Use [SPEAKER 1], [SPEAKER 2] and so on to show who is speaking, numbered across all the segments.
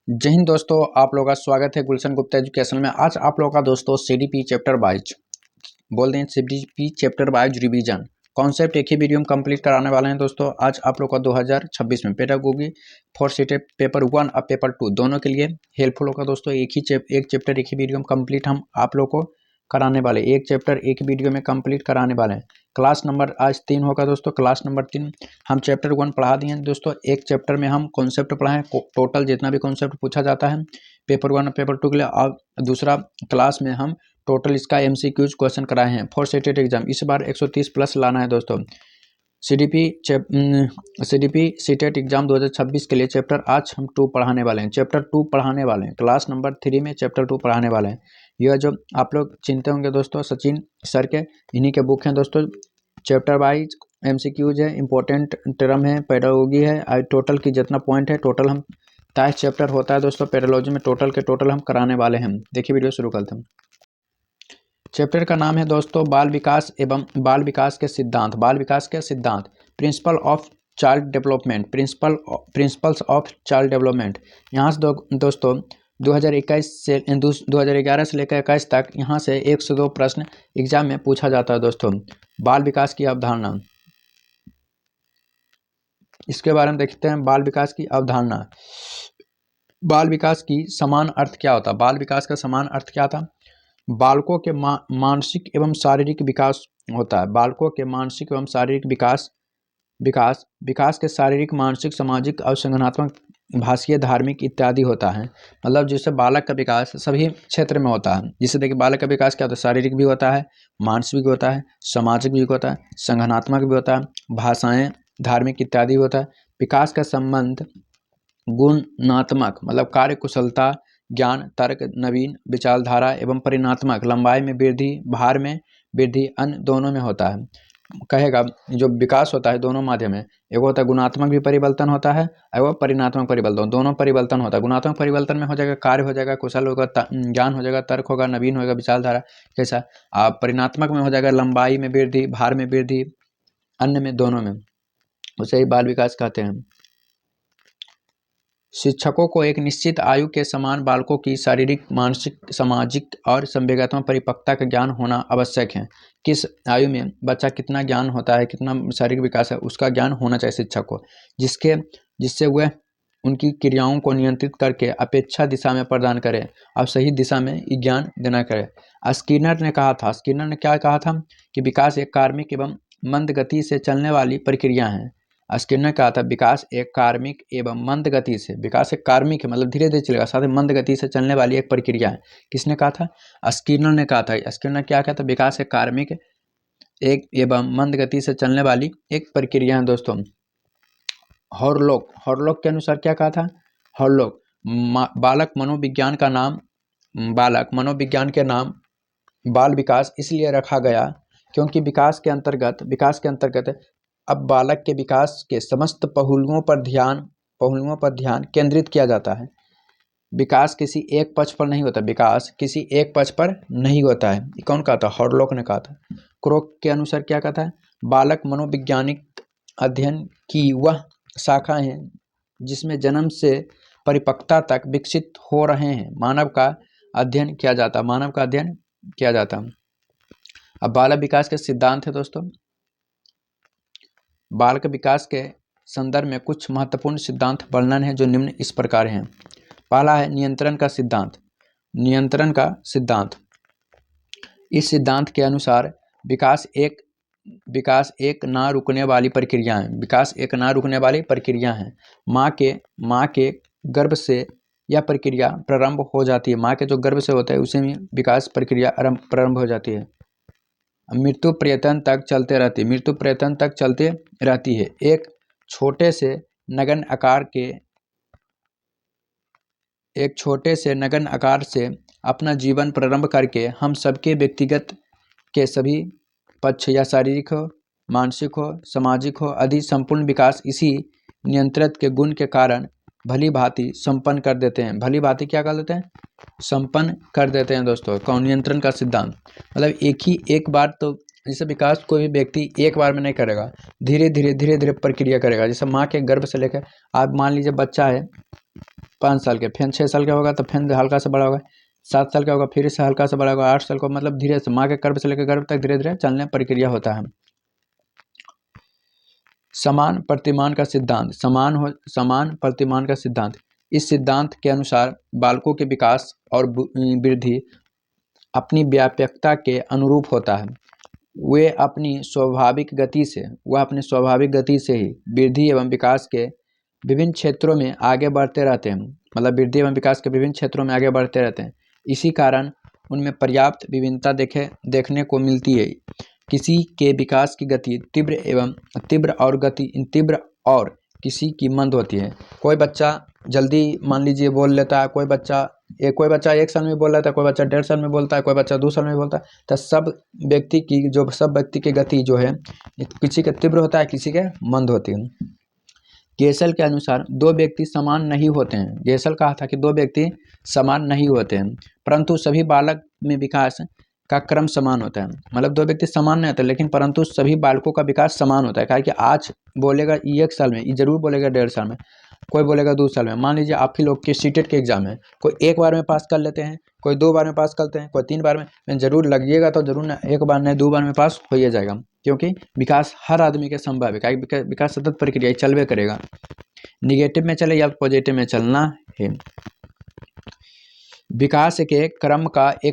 [SPEAKER 1] जय हिंद दोस्तों, आप लोगों का स्वागत है गुलशन गुप्ता एजुकेशन में। आज आप लोगों का दोस्तों सीडीपी चैप्टर वाइज बोल दें CDP chapter wise revision concept एक ही वीडियो में कंप्लीट कराने वाले हैं दोस्तों। आज आप लोग का 2026 में पेडागोगी फॉर सीटेट पेपर 1 और पेपर 2 दोनों के लिए हेल्पफुल होगा दोस्तों। एक चैप्टर एक ही वीडियो में कंप्लीट हम आप लोग को कराने वाले, एक चैप्टर एक वीडियो में कंप्लीट कराने वाले हैं। क्लास नंबर आज 3 होगा दोस्तों। क्लास नंबर 3 हम चैप्टर 1 पढ़ा दिए हैं दोस्तों। एक चैप्टर में हम कॉन्सेप्ट पढ़ाएं, टोटल जितना भी कॉन्सेप्ट पूछा जाता है पेपर 1 और पेपर 2 के लिए। और दूसरा क्लास में हम टोटल इसका एमसीक्यूज क्वेश्चन कराए हैं फॉर सीटेट एग्जाम। इस बार 130 प्लस लाना है दोस्तों। सीडीपी सीटेट एग्जाम 2026 के लिए चैप्टर आज हम 2 पढ़ाने वाले हैं। चैप्टर 2 पढ़ाने वाले हैं क्लास नंबर 3 में चैप्टर 2 पढ़ाने वाले हैं। यह जो आप लोग चिंते होंगे दोस्तों सचिन सर के, इन्हीं के बुक हैं दोस्तों। चैप्टर वाइज एमसीक्यूज है, इंपॉर्टेंट टर्म है, पेडागोगी है, और टोटल की जितना पॉइंट है टोटल हम 23 चैप्टर होता है दोस्तों पेडागोजी में, टोटल के टोटल हम कराने वाले हैं। देखिए वीडियो शुरू करते हैं। चैप्टर का नाम है दोस्तों बाल विकास एवं बाल विकास के सिद्धांत। बाल विकास के सिद्धांत, principle of child development, principles of child development. यहाँ से दोस्तों 2011 से लेकर 21 तक यहाँ से 1 से 2 प्रश्न एग्जाम में पूछा जाता है दोस्तों। बाल विकास की अवधारणा, इसके बारे में देखते हैं। बाल विकास की अवधारणा, बाल विकास की समान अर्थ क्या होता है? बाल विकास का समान अर्थ क्या था? बालकों के मानसिक एवं शारीरिक विकास होता है। बालकों के मानसिक एवं शारीरिक विकास के शारीरिक, मानसिक, सामाजिक और संगठनात्मक, भाषीय, धार्मिक इत्यादि होता है। मतलब जैसे बालक का विकास सभी क्षेत्र में होता है। जिससे देखिए बालक का विकास क्या होता है? शारीरिक भी होता है, मानसिक भी होता है, सामाजिक भी होता है, संगठनात्मक भी होता है, भाषाएं, धार्मिक इत्यादि होता है। विकास का संबंध गुणात्मक मतलब कार्य कुशलता, ज्ञान, तर्क, नवीन विचारधारा एवं परिणात्मक, लंबाई में वृद्धि, भार में वृद्धि, अन्य दोनों में होता है। कहेगा जो विकास होता है दोनों माध्यम है, एक होता है गुणात्मक भी परिवर्तन होता है और परिणात्मक परिवर्तन, दोनों परिवर्तन होता है। गुणात्मक परिवर्तन में हो जाएगा कार्य हो जाएगा, कुशल होगा, ज्ञान हो जाएगा, तर्क होगा, नवीन होगा, विचारधारा कैसा। परिणात्मक में हो जाएगा लंबाई में वृद्धि, भार में वृद्धि, अन्य में, दोनों में, उसे ही बाल विकास कहते हैं। शिक्षकों को एक निश्चित आयु के समान बालकों की शारीरिक, मानसिक, सामाजिक और संवेगात्मक परिपक्वता का ज्ञान होना आवश्यक है। किस आयु में बच्चा कितना ज्ञान होता है, कितना शारीरिक विकास है, उसका ज्ञान होना चाहिए शिक्षक को, जिससे वह उनकी क्रियाओं को नियंत्रित करके अपेक्षा दिशा में प्रदान करे और सही दिशा में ज्ञान देना करे। स्किनर ने क्या कहा था कि विकास एक कार्मिक एवं मंद गति से चलने वाली प्रक्रिया है। स्किनर कहा था विकास एक कार्मिक एवं मंद गति से, विकास एक कार्मिक है मतलब धीरे धीरे चलेगा, साथ ही मंद गति से चलने वाली एक प्रक्रिया है। किसने कहा था? स्किनर ने कहा था। स्किनर क्या कहता है? विकास एक कार्मिक एक एवं मंद गति से चलने वाली एक प्रक्रिया है दोस्तों। हॉरलॉक के अनुसार क्या कहा था? हॉरलॉक बालक मनोविज्ञान के नाम बाल विकास इसलिए रखा गया क्योंकि विकास के अंतर्गत अब बालक के विकास के समस्त पहलुओं पर ध्यान केंद्रित किया जाता है। विकास किसी एक पक्ष पर नहीं होता, विकास किसी एक पक्ष पर नहीं होता है। ये कौन कहा था? हॉरलॉक ने कहा था। क्रोक के अनुसार क्या कहता है? बालक मनोवैज्ञानिक अध्ययन की वह शाखा है जिसमें जन्म से परिपक्वता तक विकसित हो रहे हैं मानव का अध्ययन किया जाता। अब बाल विकास के सिद्धांत है दोस्तों। बालक विकास के संदर्भ में कुछ महत्वपूर्ण सिद्धांत वर्णन है जो निम्न इस प्रकार हैं। पहला है नियंत्रण का सिद्धांत। इस सिद्धांत के अनुसार विकास एक ना रुकने वाली प्रक्रिया है। माँ के गर्भ से यह प्रक्रिया प्रारंभ हो जाती है। माँ के जो गर्भ से होता है उसी में विकास प्रक्रिया प्रारंभ हो जाती है। मृत्यु पर्यंत तक चलते रहती है। एक छोटे से नगण्य आकार से अपना जीवन प्रारंभ करके हम सबके व्यक्तिगत के सभी पक्ष या शारीरिक हो, मानसिक हो, सामाजिक हो आदि संपूर्ण विकास इसी नियंत्रित के गुण के कारण भली भांति संपन्न कर देते हैं। भली भांति क्या कर देते हैं? संपन्न कर देते हैं दोस्तों। कौन? नियंत्रण का सिद्धांत मतलब एक बार तो जैसे विकास कोई भी व्यक्ति एक बार में नहीं करेगा, धीरे धीरे प्रक्रिया करेगा। जैसे माँ के गर्भ से लेकर आप मान लीजिए बच्चा है, 5 साल के, फिर 6 साल का होगा तो फिर हल्का सा बड़ा होगा, 7 साल का होगा फिर से हल्का सा बड़ा होगा, 8 साल का, मतलब धीरे से माँ के गर्भ से लेकर गर्भ तक धीरे धीरे चलने प्रक्रिया होता है। समान प्रतिमान का सिद्धांत, समान प्रतिमान का सिद्धांत। इस सिद्धांत के अनुसार बालकों के विकास और वृद्धि अपनी व्यापकता के अनुरूप होता है। वह अपनी स्वाभाविक गति से ही वृद्धि एवं विकास के विभिन्न क्षेत्रों में आगे बढ़ते रहते हैं, मतलब वृद्धि एवं विकास के विभिन्न क्षेत्रों में आगे बढ़ते रहते हैं। इसी कारण उनमें पर्याप्त विभिन्नता देखने को मिलती है। किसी के विकास की गति तीव्र और किसी की मंद होती है। कोई बच्चा जल्दी मान लीजिए बोल लेता है, कोई बच्चा 1 साल में बोल लेता है, कोई बच्चा 1.5 साल में बोलता है, कोई बच्चा 2 साल में बोलता है। तो सब व्यक्ति की गति जो है किसी के तीव्र होता है, किसी के मंद होती है। गेसल के अनुसार 2 व्यक्ति समान नहीं होते हैं। गेसल कहा था कि 2 व्यक्ति समान नहीं होते हैं, परंतु सभी बालक में विकास का क्रम समान होता है। मतलब 2 व्यक्ति समान नहीं होते, लेकिन परंतु सभी बालकों का विकास समान होता है। कि आज बोलेगा 1 साल में, ये जरूर बोलेगा 1.5 साल में, कोई बोलेगा 2 साल में। मान लीजिए आप ही लोग के सीटेट के एग्जाम है, कोई 1 बार में पास कर लेते हैं, कोई 2 बार में पास करते हैं, कोई 3 बार में जरूर लगिएगा तो जरूर ना 1 बार नहीं 2 बार में पास हो ही जाएगा, क्योंकि विकास हर आदमी के संभव है। विकास सतत प्रक्रिया चलवे करेगा, निगेटिव में चले या पॉजिटिव में चलना है। विकास के क्रम की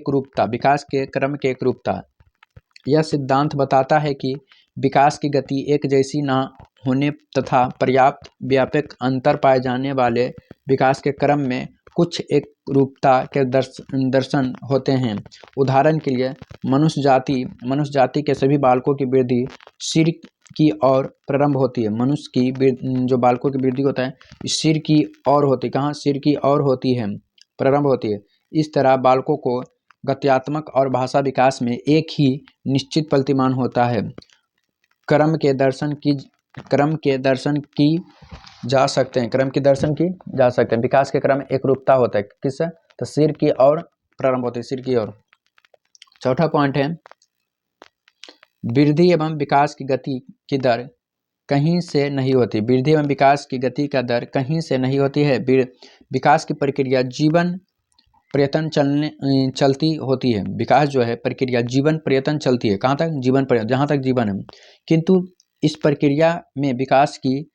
[SPEAKER 1] एकरूपता। यह सिद्धांत बताता है कि विकास की गति एक जैसी न होने तथा पर्याप्त व्यापक अंतर पाए जाने वाले विकास के क्रम में कुछ एकरूपता के दर्शन होते हैं। उदाहरण के लिए मनुष्य जाति के सभी बालकों की वृद्धि सिर की ओर प्रारंभ होती है। मनुष्य की जो बालकों की वृद्धि होता है सिर की ओर होती है। कहाँ? सिर की ओर होती है, प्रारंभ होती है। इस तरह बालकों को गत्यात्मक और भाषा विकास में एक ही निश्चित प्रतिमान होता है। क्रम के दर्शन की जा सकते हैं। विकास के क्रम एकरूपता होता है। किससे? तो सिर की ओर प्रारंभ होती है, सिर की ओर। चौथा पॉइंट है वृद्धि एवं विकास की गति की दर कहीं से नहीं होती। वृद्धि एवं विकास की गति का दर कहीं से नहीं होती है। विकास की प्रक्रिया जीवन पर्यटन चलती होती है। विकास जो है प्रक्रिया जीवन पर्यटन चलती है। कहाँ तक? जीवन पर्यटन, जहाँ तक जीवन है। किंतु इस प्रक्रिया में विकास की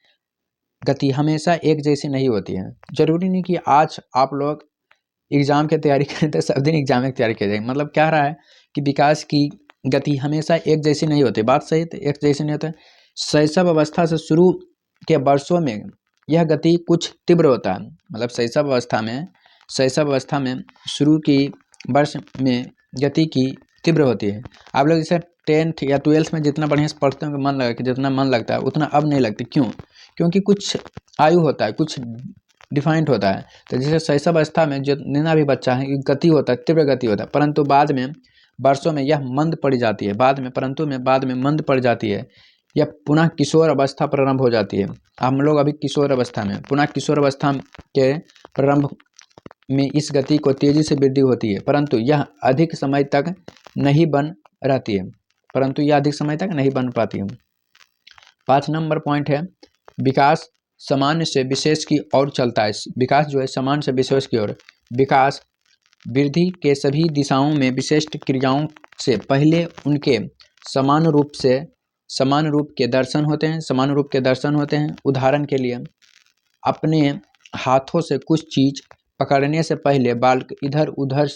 [SPEAKER 1] गति हमेशा एक जैसी नहीं होती है। जरूरी नहीं कि आज आप लोग एग्जाम की तैयारी करें तो सब दिन एग्जाम की तैयारी करें। मतलब क्या रहा है कि विकास की गति हमेशा एक जैसी नहीं होती। बात सही, तो एक जैसी नहीं होता। शैशव अवस्था से शुरू के वर्षों में यह गति कुछ तीव्र होता है। मतलब शैशव अवस्था में शुरू की वर्ष में गति की तीव्र होती है। आप लोग जैसे 10th या 12th में जितना बढ़िया से पढ़ते हो मन लगा कि जितना मन लगता है उतना अब नहीं लगती। क्यों? क्योंकि कुछ आयु होता है, कुछ डिफाइंड होता है। तो जैसे शैशव अवस्था में जितना भी बच्चा है गति होता है, तीव्र गति होता है, परंतु बाद में वर्षों में यह मंद पड़ जाती है। बाद में मंद पड़ जाती है। यह पुनः किशोर अवस्था प्रारंभ हो जाती है। हम लोग अभी किशोर अवस्था में, पुनः किशोर अवस्था के प्रारंभ में इस गति को तेजी से वृद्धि होती है, परंतु यह अधिक समय तक नहीं बन पाती है। 5 नंबर पॉइंट है विकास सामान्य से विशेष की ओर चलता है। विकास जो है सामान्य से विशेष की ओर। विकास वृद्धि के सभी दिशाओं में विशिष्ट क्रियाओं से पहले उनके समान रूप के दर्शन होते हैं। उदाहरण के लिए अपने हाथों से कुछ चीज पकड़ने से पहले बालक इधर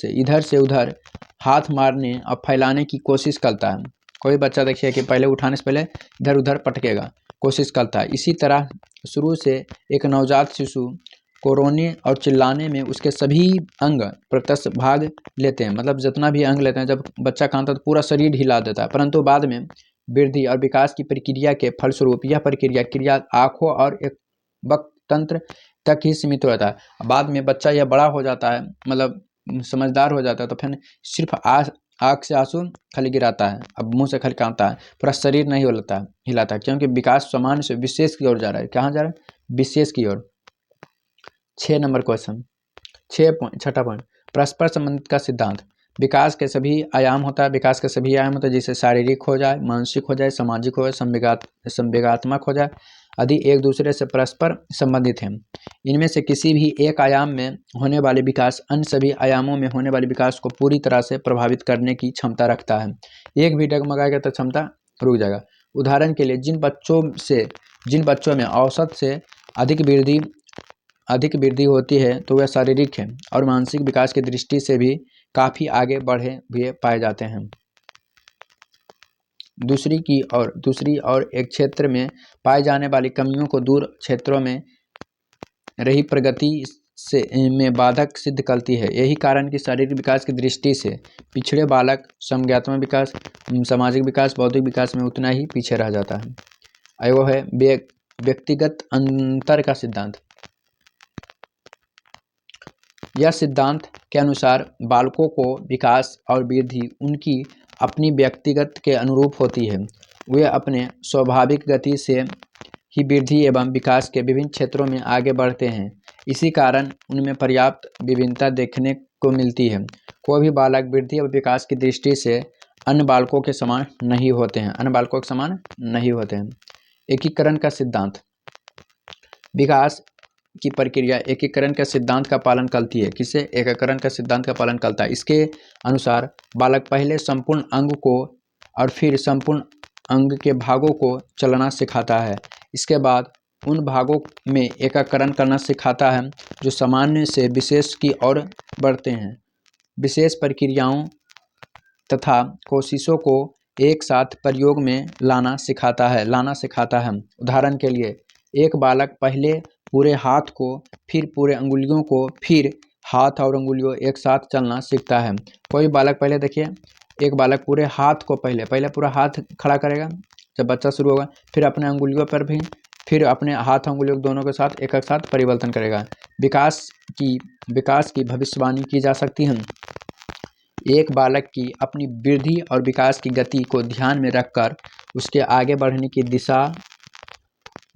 [SPEAKER 1] से उधर हाथ मारने और फैलाने की कोशिश करता है। कोई बच्चा देखिए कि पहले उठाने से पहले इधर उधर पटकेगा, कोशिश करता है। इसी तरह शुरू से एक नवजात शिशु को रोने और चिल्लाने में उसके सभी अंग प्रत्यक्ष भाग लेते हैं। मतलब जितना भी अंग लेते हैं, जब बच्चा कांता है तो पूरा शरीर हिला देता है, परंतु बाद में वृद्धि और विकास की प्रक्रिया के फलस्वरूप यह क्रिया आँखों और एक वक्त तंत्र तक ही सीमित रहता है। बाद में बच्चा यह बड़ा हो जाता है, मतलब समझदार हो जाता है, तो फिर सिर्फ आँख से आंसू खाली गिराता है, अब मुंह से खाली कांपता है, पूरा शरीर नहीं हिलाता, क्योंकि विकास सामान्य से विशेष की ओर जा रहा है। कहाँ जा रहा है? विशेष की ओर। 6 नंबर क्वेश्चन, छठा पॉइंट परस्पर संबंधित का सिद्धांत। विकास के सभी आयाम होता है, जैसे शारीरिक हो जाए, मानसिक हो जाए, सामाजिक हो जाए, संवेगात्मक हो जाए आदि एक दूसरे से परस्पर संबंधित हैं। इनमें से किसी भी एक आयाम में होने वाले विकास अन्य सभी आयामों में होने वाले विकास को पूरी तरह से प्रभावित करने की क्षमता रखता है। एक भी डगमगाएगा तो क्षमता रुक जाएगा। उदाहरण के लिए जिन बच्चों में औसत से अधिक वृद्धि होती है तो वह शारीरिक है और मानसिक विकास की दृष्टि से भी काफ़ी आगे बढ़े हुए पाए जाते हैं। दूसरी और एक क्षेत्र में पाई जाने वाली कमियों को दूर क्षेत्रों में रही प्रगति में बाधक सिद्ध करती है। यही कारण कि शारीरिक विकास की दृष्टि से पिछड़े बालक संज्ञानात्मक विकास, सामाजिक विकास, बौद्धिक विकास में उतना ही पीछे रह जाता है। वो है व्यक्तिगत अंतर का सिद्धांत। यह सिद्धांत के अनुसार बालकों को विकास और वृद्धि उनकी अपनी व्यक्तिगत के अनुरूप होती है। वे अपने स्वाभाविक गति से ही वृद्धि एवं विकास के विभिन्न क्षेत्रों में आगे बढ़ते हैं। इसी कारण उनमें पर्याप्त विभिन्नता देखने को मिलती है। कोई भी बालक वृद्धि और विकास की दृष्टि से अन्य बालकों के समान नहीं होते हैं। एकीकरण का सिद्धांत। विकास की प्रक्रिया एकीकरण के सिद्धांत का पालन करती है। किसे एकीकरण का सिद्धांत का पालन करता है? इसके अनुसार बालक पहले संपूर्ण अंग को और फिर संपूर्ण अंग के भागों को चलना सिखाता है। इसके बाद उन भागों में एकीकरण करना सिखाता है जो सामान्य से विशेष की ओर बढ़ते हैं। विशेष प्रक्रियाओं तथा कोशिशों को एक साथ प्रयोग में लाना सिखाता है। उदाहरण के लिए एक बालक पहले पूरे हाथ को, फिर पूरे अंगुलियों को, फिर हाथ और अंगुलियों एक साथ चलना सीखता है। कोई बालक पहले देखिए, एक बालक पूरे हाथ को पहले पूरा हाथ खड़ा करेगा जब बच्चा शुरू होगा, फिर अपने अंगुलियों पर भी, फिर अपने हाथ अंगुलियों दोनों के साथ एक साथ परिवर्तन करेगा। विकास की भविष्यवाणी की जा सकती है। एक बालक की अपनी वृद्धि और विकास की गति को ध्यान में रखकर उसके आगे बढ़ने की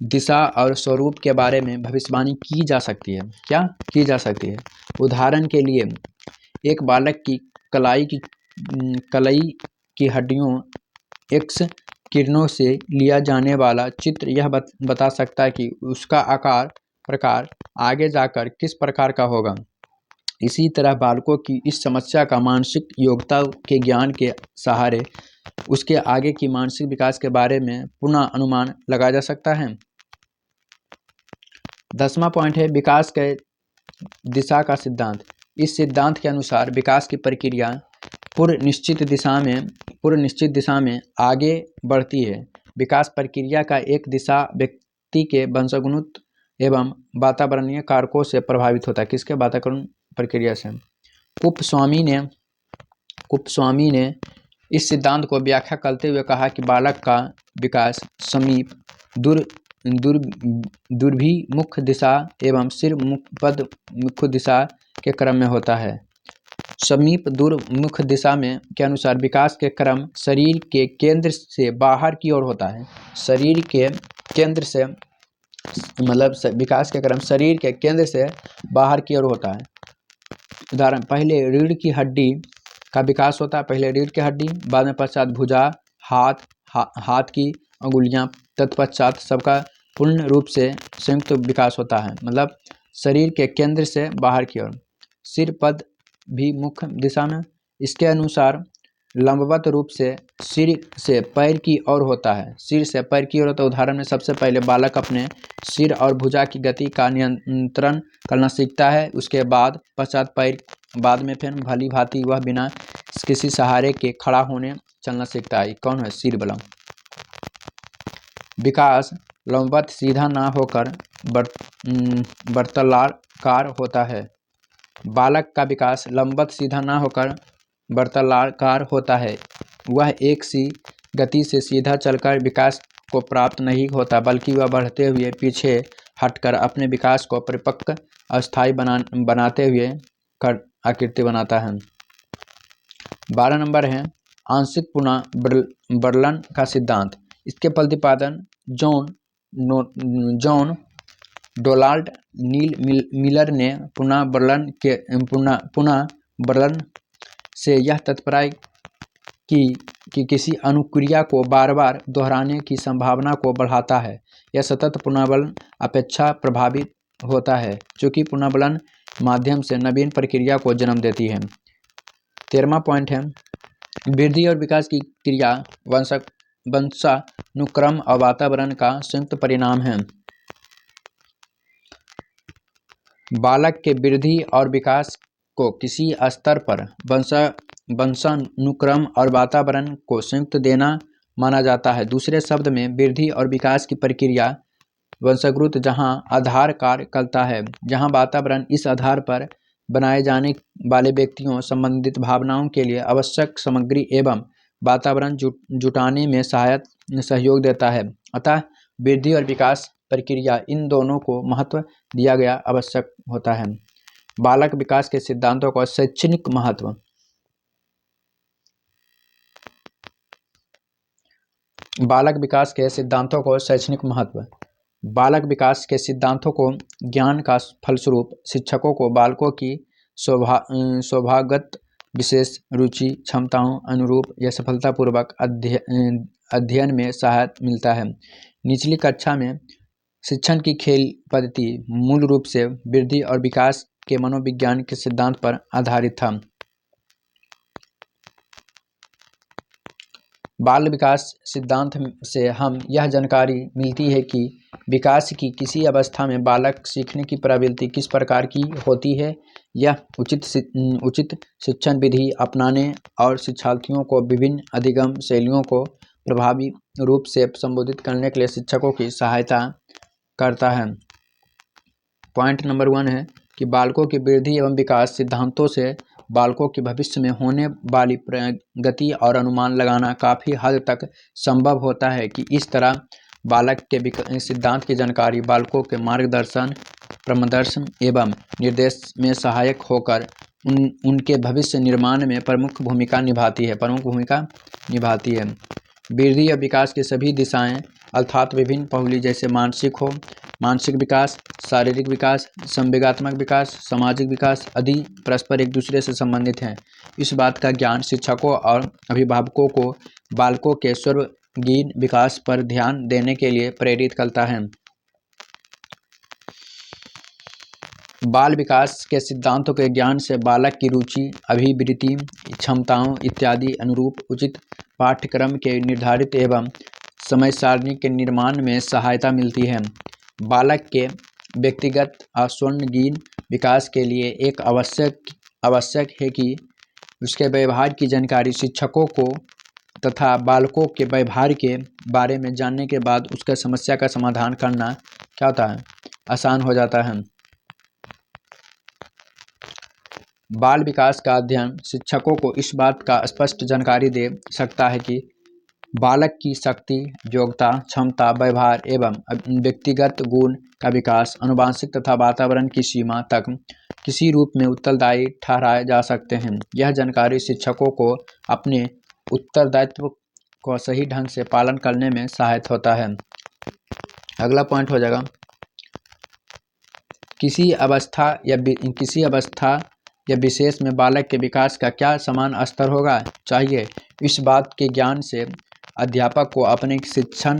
[SPEAKER 1] दिशा और स्वरूप के बारे में भविष्यवाणी की जा सकती है। क्या की जा सकती है? उदाहरण के लिए एक बालक की कलाई की हड्डियों एक्स किरणों से लिया जाने वाला चित्र यह बता सकता है कि उसका आकार प्रकार आगे जाकर किस प्रकार का होगा। इसी तरह बालकों की इस समस्या का मानसिक योग्यता के ज्ञान के सहारे उसके आगे की मानसिक विकास के बारे में पुनः अनुमान लगाया जा सकता है। 10वां पॉइंट है विकास के दिशा का सिद्धांत। इस सिद्धांत के अनुसार विकास की प्रक्रिया पूर्व निश्चित दिशा में आगे बढ़ती है। विकास प्रक्रिया का एक दिशा व्यक्ति के वंशानुगत एवं वातावरणीय कारकों से प्रभावित होता है। किसके? वातावरण प्रक्रिया से। कुप्स्वामी ने इस सिद्धांत को व्याख्या करते हुए कहा कि बालक का विकास समीप दुर्भिमुख दिशा एवं सिरपद मुख दिशा के क्रम में होता है। समीप दुर्मुख दिशा में के अनुसार विकास के क्रम शरीर के केंद्र से बाहर की ओर होता है। शरीर के केंद्र से मतलब विकास के क्रम शरीर के केंद्र से बाहर की ओर होता है। उदाहरण, पहले रीढ़ की हड्डी का विकास होता है, पहले रीढ़ की हड्डी, बाद में पश्चात भुजा, हाथ की अंगुलियां, तत्पश्चात सबका पूर्ण रूप से संयुक्त विकास होता है। मतलब शरीर के केंद्र से बाहर की ओर। सिर पद भी मुख्य दिशा में। इसके अनुसार लंबवत रूप से सिर से पैर की ओर होता है। सिर से पैर की ओर होता है। उदाहरण में सबसे पहले बालक अपने सिर और भुजा की गति का नियंत्रण करना सीखता है। उसके बाद पश्चात पैर, बाद में फिर भली भांति वह बिना किसी सहारे के खड़ा होने चलना सीखता है। कौन है? सिर बलम। विकास लंबवत सीधा ना होकर वर्तुलाकार होता है। बालक का विकास लंबवत सीधा ना होकर वर्तुलाकार होता है। वह एक सी गति से सीधा चलकर विकास को प्राप्त नहीं होता, बल्कि वह बढ़ते हुए पीछे हटकर अपने विकास को परिपक्व अस्थायी बनाते हुए आकृति बनाता है। 12 नंबर है आंशिक पुनर्बलन का सिद्धांत। इसके प्रतिपादन जॉन डोनाल्ड मिलर ने पुनर्बलन से यह तात्पर्य कि किसी अनुक्रिया को बार बार दोहराने की संभावना को बढ़ाता है। यह सतत पुनर्वलन अपेक्षा प्रभावित होता है, चूँकि पुनर्वलन माध्यम से नवीन प्रक्रिया को जन्म देती है। 13वां पॉइंट है, वृद्धि और विकास की क्रिया वंशानुक्रम और वातावरण का संयुक्त परिणाम है। बालक के वृद्धि और विकास को किसी स्तर पर वंशानुक्रम और वातावरण को संयुक्त देना माना जाता है। दूसरे शब्द में, वृद्धि और विकास की प्रक्रिया वंशानुगत जहां आधार कार्य करता है, जहां वातावरण इस आधार पर बनाए जाने वाले व्यक्तियों, संबंधित भावनाओं के लिए आवश्यक सामग्री एवं वातावरण जुटाने में सहयोग देता है। अतः वृद्धि और विकास प्रक्रिया, इन दोनों को महत्व दिया गया आवश्यक होता है। बालक विकास के सिद्धांतों का शैक्षणिक महत्व। बालक विकास के सिद्धांतों को शैक्षणिक महत्व। बालक विकास के सिद्धांतों को ज्ञान का फलस्वरूप शिक्षकों को बालकों की स्वभावगत विशेष रुचि क्षमताओं अनुरूप या सफलतापूर्वक अध्ययन में सहायता मिलता है। निचली कक्षा में शिक्षण की खेल पद्धति मूल रूप से वृद्धि और विकास के मनोविज्ञान के सिद्धांत पर आधारित था। बाल विकास सिद्धांत से हम यह जानकारी मिलती है कि विकास की किसी अवस्था में बालक सीखने की प्रवृत्ति किस प्रकार की होती है। यह उचित शिक्षण विधि अपनाने और शिक्षार्थियों को विभिन्न अधिगम शैलियों को प्रभावी रूप से संबोधित करने के लिए शिक्षकों की सहायता करता है। पॉइंट नंबर 1 है कि बालकों की वृद्धि एवं विकास सिद्धांतों से बालकों के भविष्य में होने वाली प्रगति और अनुमान लगाना काफ़ी हद तक संभव होता है कि इस तरह बालक के सिद्धांत की जानकारी बालकों के मार्गदर्शन, प्रबंधन एवं निर्देश में सहायक होकर उनके भविष्य निर्माण में प्रमुख भूमिका निभाती है। वृद्धि और विकास की सभी दिशाएं अर्थात विभिन्न पहलू जैसे मानसिक विकास, शारीरिक विकास, संवेगात्मक विकास, सामाजिक विकास आदि परस्पर एक दूसरे से संबंधित हैं। इस बात का ज्ञान शिक्षकों और अभिभावकों को बालकों के सर्वांगीण विकास पर ध्यान देने के लिए प्रेरित करता है। बाल विकास के सिद्धांतों के ज्ञान से बालक की रुचि, अभिवृत्ति, क्षमताओं इत्यादि अनुरूप उचित पाठ्यक्रम के निर्धारित एवं समय सारणी के निर्माण में सहायता मिलती है। बालक के व्यक्तिगत और स्वर्णगीन विकास के लिए एक आवश्यक है कि उसके व्यवहार की जानकारी शिक्षकों को तथा बालकों के व्यवहार के बारे में जानने के बाद उसका समस्या का समाधान करना क्या होता है, आसान हो जाता है। बाल विकास का अध्ययन शिक्षकों को इस बात का स्पष्ट जानकारी दे सकता है कि बालक की शक्ति, योग्यता, क्षमता, व्यवहार एवं व्यक्तिगत गुण का विकास आनुवंशिक तथा वातावरण की सीमा तक किसी रूप में उत्तरदायी ठहराए जा सकते हैं। यह जानकारी शिक्षकों को अपने उत्तरदायित्व को सही ढंग से पालन करने में सहायक होता है। अगला पॉइंट हो जाएगा, किसी अवस्था या विशेष में बालक के विकास का क्या समान स्तर होगा चाहिए। इस बात के ज्ञान से अध्यापक को अपने शिक्षण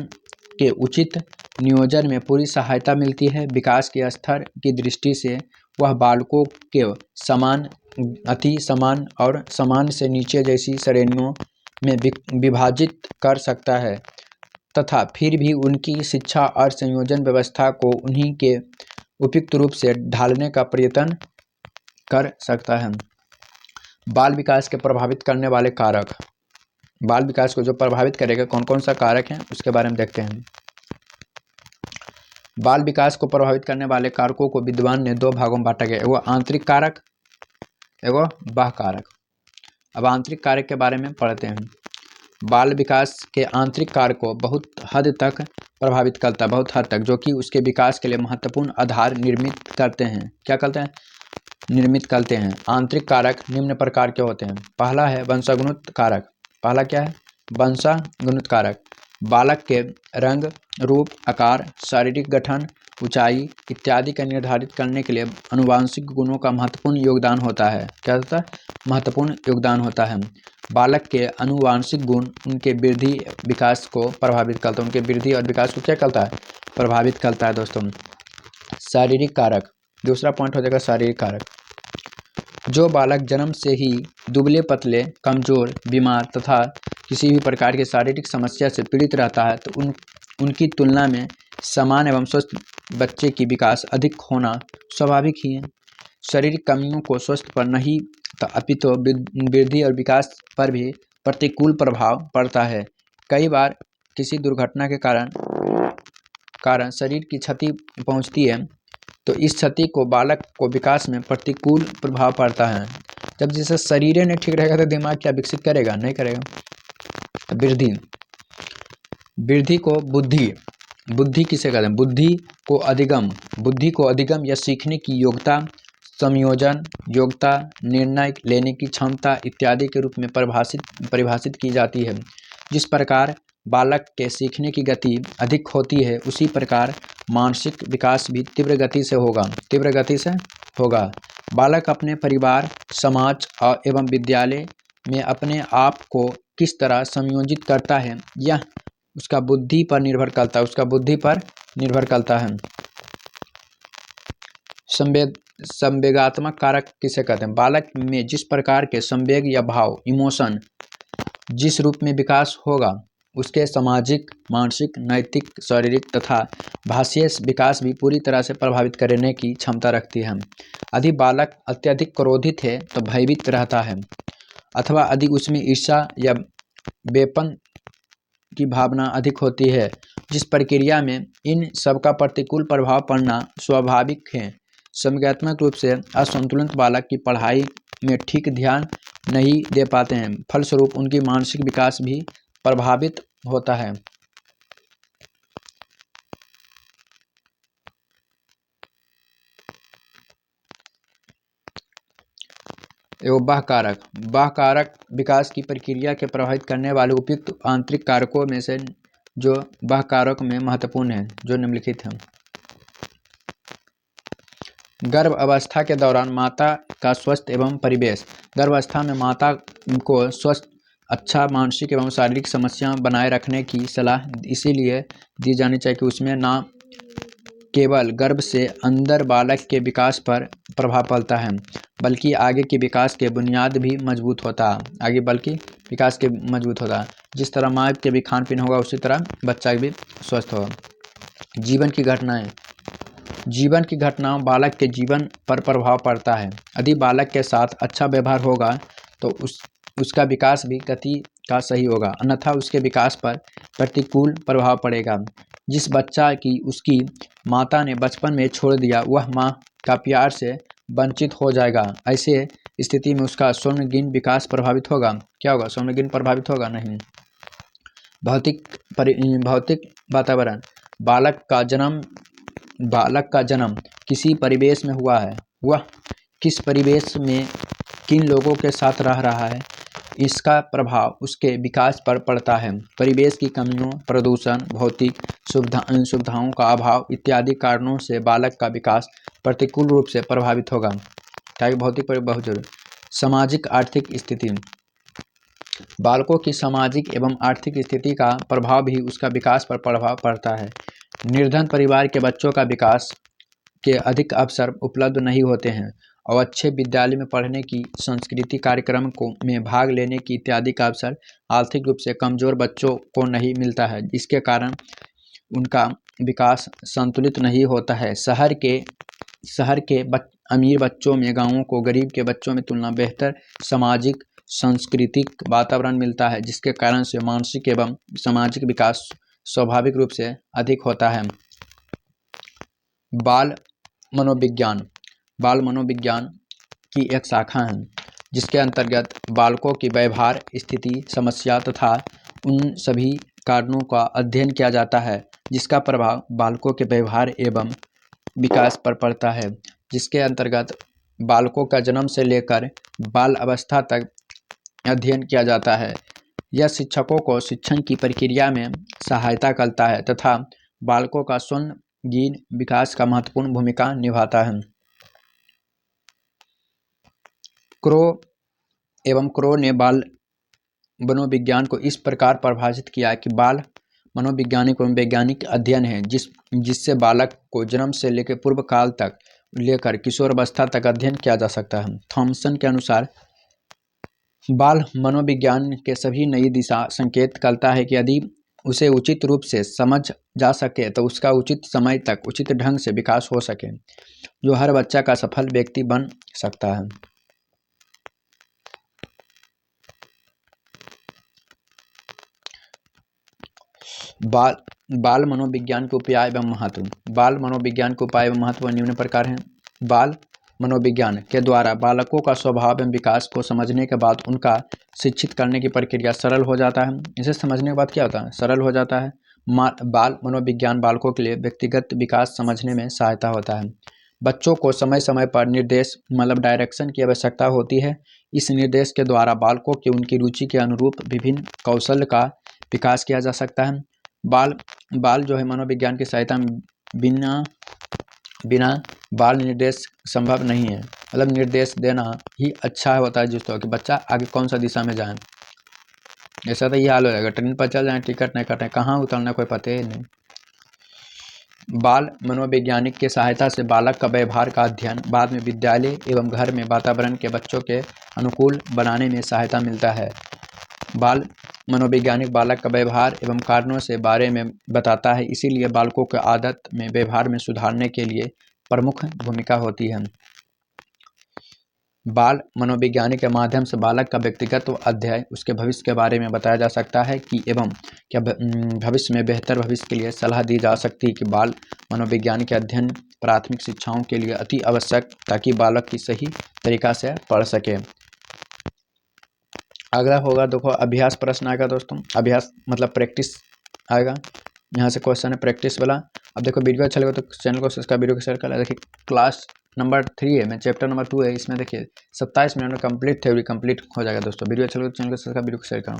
[SPEAKER 1] के उचित नियोजन में पूरी सहायता मिलती है। विकास के स्तर की दृष्टि से वह बालकों के समान, अति समान और समान से नीचे जैसी श्रेणियों में विभाजित कर सकता है तथा फिर भी उनकी शिक्षा और संयोजन व्यवस्था को उन्हीं के उपयुक्त रूप से ढालने का प्रयत्न कर सकता है। बाल विकास के प्रभावित करने वाले कारक। बाल विकास को जो प्रभावित करेगा कौन कौन सा कारक है उसके बारे में देखते हैं। बाल विकास को प्रभावित करने वाले कारकों को विद्वान ने 2 भागों में बांटा गया, एगो आंतरिक कारक, एगो बाह्य कारक। अब आंतरिक कारक के बारे में पढ़ते हैं। बाल विकास के आंतरिक कारक को बहुत हद तक प्रभावित करता है, बहुत हद तक, जो कि उसके विकास के लिए महत्वपूर्ण आधार निर्मित करते हैं। क्या करते हैं? निर्मित करते हैं। आंतरिक कारक निम्न प्रकार के होते हैं। पहला है वंशानुगत कारक। पहला क्या है? वंशानुगत कारक। बालक के रंग, रूप, आकार, शारीरिक गठन ऊंचाई इत्यादि का निर्धारित करने के लिए आनुवंशिक गुणों का महत्वपूर्ण योगदान होता है। क्या होता है? महत्वपूर्ण योगदान होता है। बालक के आनुवंशिक गुण उनके वृद्धि विकास को प्रभावित करता है, उनके वृद्धि और विकास को क्या करता है? प्रभावित करता है। दोस्तों, शारीरिक कारक, दूसरा पॉइंट हो जाएगा शारीरिक कारक। जो बालक जन्म से ही दुबले पतले, कमजोर, बीमार तथा किसी भी प्रकार की शारीरिक समस्या से पीड़ित रहता है तो उनकी तुलना में समान एवं स्वस्थ बच्चे की विकास अधिक होना स्वाभाविक ही है। शारीरिक कमियों को स्वस्थ पर नहीं अपितु वृद्धि और विकास पर भी प्रतिकूल प्रभाव पड़ता है। कई बार किसी दुर्घटना के कारण शरीर की क्षति पहुंचती है तो इस क्षति को बालक को विकास में प्रतिकूल प्रभाव पड़ता है। जब जैसे शरीर नहीं ठीक रहेगा तो दिमाग क्या विकसित करेगा? नहीं करेगा। वृद्धि को बुद्धि किसे कहते हैं? बुद्धि को अधिगम या सीखने की योग्यता, संयोजन योग्यता, निर्णय लेने की क्षमता इत्यादि के रूप में परिभाषित की जाती है। जिस प्रकार बालक के सीखने की गति अधिक होती है उसी प्रकार मानसिक विकास भी तीव्र गति से होगा। बालक अपने परिवार, समाज एवं विद्यालय में अपने आप को किस तरह संयोजित करता है यह उसका बुद्धि पर निर्भर करता है। संवेगात्मक कारक किसे कहते हैं? बालक में जिस प्रकार के संवेग या भाव, इमोशन जिस रूप में विकास होगा उसके सामाजिक, मानसिक, नैतिक, शारीरिक तथा भाषीय विकास भी पूरी तरह से प्रभावित करने की क्षमता रखती है। यदि बालक अत्यधिक क्रोधित है तो भयभीत रहता है अथवा यदि उसमें ईर्ष्या या बेपन की भावना अधिक होती है, जिस प्रक्रिया में इन सब का प्रतिकूल प्रभाव पड़ना स्वाभाविक है। संज्ञानात्मक रूप से असंतुलित बालक की पढ़ाई में ठीक ध्यान नहीं दे पाते हैं, फलस्वरूप उनकी मानसिक विकास भी प्रभावित होता है। एवं बाह्य कारक विकास की प्रक्रिया के प्रभावित करने वाले उपयुक्त आंतरिक कारकों में से जो बाह्य कारक में महत्वपूर्ण है जो निम्नलिखित हैं। गर्भ अवस्था के दौरान माता का स्वस्थ एवं परिवेश। गर्भावस्था में माता को स्वस्थ, अच्छा मानसिक एवं शारीरिक समस्या बनाए रखने की सलाह इसीलिए दी जानी चाहिए कि उसमें ना केवल गर्भ से अंदर बालक के विकास पर प्रभाव पड़ता है बल्कि आगे के विकास के बुनियाद भी मजबूत होता है। जिस तरह माँ के भी खान पीन होगा उसी तरह बच्चा भी स्वस्थ होगा। जीवन की घटनाओं बालक के जीवन पर प्रभाव पड़ता है। यदि बालक के साथ अच्छा व्यवहार होगा तो उसका विकास भी गति का सही होगा, अन्यथा उसके विकास पर प्रतिकूल प्रभाव पड़ेगा। जिस बच्चा की उसकी माता ने बचपन में छोड़ दिया वह माँ का प्यार से वंचित हो जाएगा। ऐसे स्थिति में उसका स्वर्णगिन विकास प्रभावित होगा। क्या होगा? स्वर्णगिन प्रभावित होगा नहीं। भौतिक वातावरण। बालक का जन्म किसी परिवेश में हुआ है, वह किस परिवेश में किन लोगों के साथ रह रहा है इसका प्रभाव उसके विकास पर पड़ता है। परिवेश की कमियों, प्रदूषण, भौतिक सुविधाओं का अभाव इत्यादि कारणों से बालक का विकास प्रतिकूल रूप से प्रभावित होगा। क्या भौतिक पर बहुत जरूरी। सामाजिक आर्थिक स्थिति। बालकों की सामाजिक एवं आर्थिक स्थिति का प्रभाव भी उसका विकास पर प्रभाव पड़ता है। निर्धन परिवार के बच्चों का विकास के अधिक अवसर उपलब्ध नहीं होते हैं और अच्छे विद्यालय में पढ़ने की, संस्कृति कार्यक्रम में भाग लेने की इत्यादि का अवसर आर्थिक रूप से कमजोर बच्चों को नहीं मिलता है, जिसके कारण उनका विकास संतुलित नहीं होता है। शहर के अमीर बच्चों में गाँवों को गरीब के बच्चों में तुलना बेहतर सामाजिक सांस्कृतिक वातावरण मिलता है, जिसके कारण से मानसिक एवं सामाजिक विकास स्वाभाविक रूप से अधिक होता है। बाल मनोविज्ञान की एक शाखा है जिसके अंतर्गत बालकों की व्यवहार स्थिति, समस्या तथा उन सभी कारणों का अध्ययन किया जाता है जिसका प्रभाव बालकों के व्यवहार एवं विकास पर पड़ता है। जिसके अंतर्गत बालकों का जन्म से लेकर बाल अवस्था तक अध्ययन किया जाता है। यह शिक्षकों को शिक्षण की प्रक्रिया में सहायता करता है तथा बालकों का जीन विकास का महत्वपूर्ण भूमिका निभाता है। क्रो ने बाल मनोविज्ञान को इस प्रकार परिभाषित किया कि बाल मनोवैज्ञानिक एवं वैज्ञानिक अध्ययन है जिससे बालक को जन्म से लेकर पूर्व काल तक लेकर किशोरावस्था तक अध्ययन किया जा सकता है। थॉमसन के अनुसार बाल मनोविज्ञान के सभी नई दिशा संकेत करता है कि यदि उसे उचित रूप से समझ जा सके तो उसका उचित समय तक उचित ढंग से विकास हो सके, जो हर बच्चा का सफल व्यक्ति बन सकता है। बाल मनोविज्ञान के उपाय एवं महत्व। बाल मनोविज्ञान के उपाय एवं महत्व निम्न प्रकार हैं। बाल मनोविज्ञान के द्वारा बालकों का स्वभाव एवं विकास को समझने के बाद उनका शिक्षित करने की प्रक्रिया सरल हो जाता है। इसे समझने के बाद क्या होता है? सरल हो जाता है। बाल मनोविज्ञान बालकों के लिए व्यक्तिगत विकास समझने में सहायता होता है। बच्चों को समय समय पर निर्देश मतलब डायरेक्शन की आवश्यकता होती है। इस निर्देश के द्वारा बालकों की उनकी रुचि के अनुरूप विभिन्न कौशल का विकास किया जा सकता है। बाल जो है मनोविज्ञान की सहायता बिना बाल निर्देश संभव नहीं है। मतलब निर्देश देना ही अच्छा होता है जिसको कि बच्चा आगे कौन सा दिशा में जाए। ऐसा तो ये हाल हो जाएगा, ट्रेन पर चल जाए, टिकट नहीं कटें, कहाँ उतरना कोई पता ही नहीं। बाल मनोवैज्ञानिक की सहायता से बालक का व्यवहार का अध्ययन बाद में विद्यालय एवं घर में वातावरण के बच्चों के अनुकूल बनाने में सहायता मिलता है। बाल मनोवैज्ञानिक बालक का व्यवहार एवं कारणों से बारे में बताता है, इसीलिए बालकों के आदत में व्यवहार में सुधारने के लिए प्रमुख भूमिका होती है। बाल मनोवैज्ञानिक के माध्यम से बालक का व्यक्तिगत अध्ययन उसके भविष्य के बारे में बताया जा सकता है कि एवं क्या भविष्य में बेहतर भविष्य के लिए सलाह दी जा सकती है कि बाल मनोविज्ञान के अध्ययन प्राथमिक शिक्षाओं के लिए अति आवश्यक ताकि बालक की सही तरीका से पढ़ सके। अगला होगा देखो अभ्यास प्रश्न आएगा दोस्तों। अभ्यास मतलब प्रैक्टिस आएगा, यहाँ से क्वेश्चन है प्रैक्टिस वाला। अब देखो वीडियो अच्छा लगा तो चैनल को सब्सक्राइब, वीडियो को शेयर कर। देखिए क्लास नंबर 3 है, मैं चैप्टर नंबर 2 है, इसमें देखिए 27 मिनट में कंप्लीट थ्योरी कंप्लीट हो जाएगा दोस्तों। वीडियो अच्छा लगा तो चैनल को सब्सक्राइब, वीडियो को शेयर करो।